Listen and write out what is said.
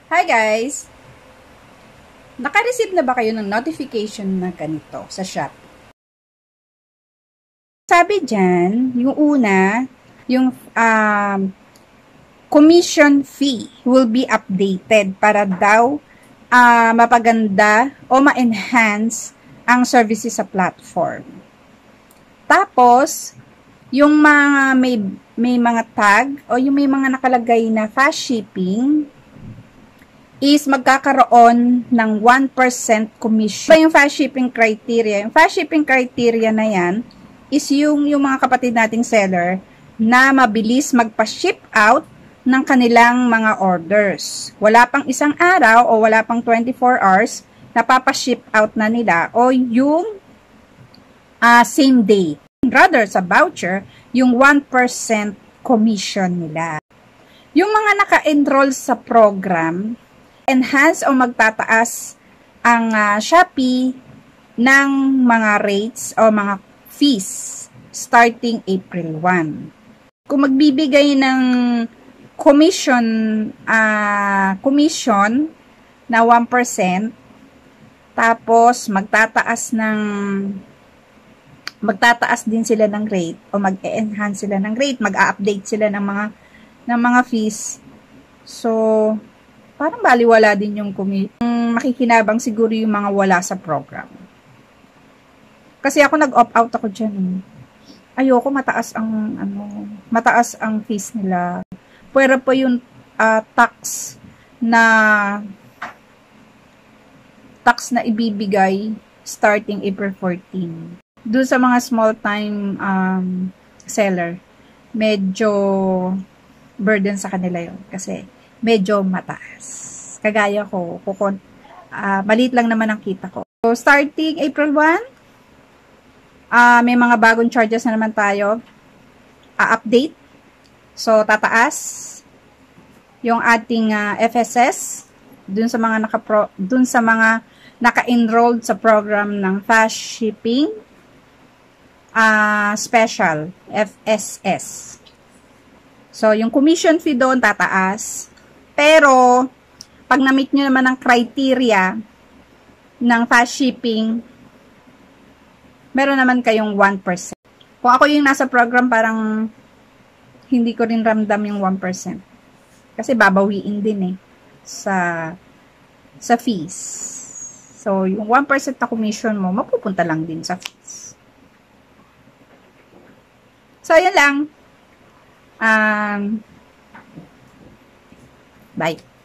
Hi guys! Naka-receive na ba kayo ng notification na ganito sa Shopee? Sabi dyan, yung una, yung commission fee will be updated para daw mapaganda o ma-enhance ang services sa platform. Tapos, yung mga may mga tag o yung may mga nakalagay na fast shipping is magkakaroon ng 1% commission. Yung fast shipping criteria. Yung fast shipping criteria na yan is yung mga kapatid nating seller na mabilis magpa-ship out ng kanilang mga orders. Wala pang isang araw o wala pang 24 hours, napapa-ship out na nila o yung same day. Rather, sa voucher, yung 1% commission nila. Yung mga naka-enroll sa program, enhance o magtataas ang Shopee ng mga rates o mga fees starting April 1. Kung magbibigay ng commission na 1%, tapos magtataas din sila ng rate o mag-enhance sila ng rate, mag-update sila ng mga fees. So, parang baliwala din yung makikinabang siguro yung mga wala sa program. Kasi ako nag-opt out ako dyan. Ayoko mataas ang fees nila. Pwera pa yung tax na ibibigay starting April 14. Doon sa mga small time seller, medyo burden sa kanila yon kasi medyo mataas. Kagaya ko, maliit lang naman ang kita ko. So, starting April 1, may mga bagong charges na naman tayo. Update. So, tataas yung ating FSS dun sa mga naka-enrolled sa program ng fast shipping special FSS. So, yung commission fee doon tataas. Pero, pag na-meet nyo naman ang criteria ng fast shipping, meron naman kayong 1%. Kung ako yung nasa program, parang hindi ko rin ramdam yung 1%. Kasi babawiin din sa fees. So, yung 1% na commission mo, mapupunta lang din sa fees. So, yun lang. Bye.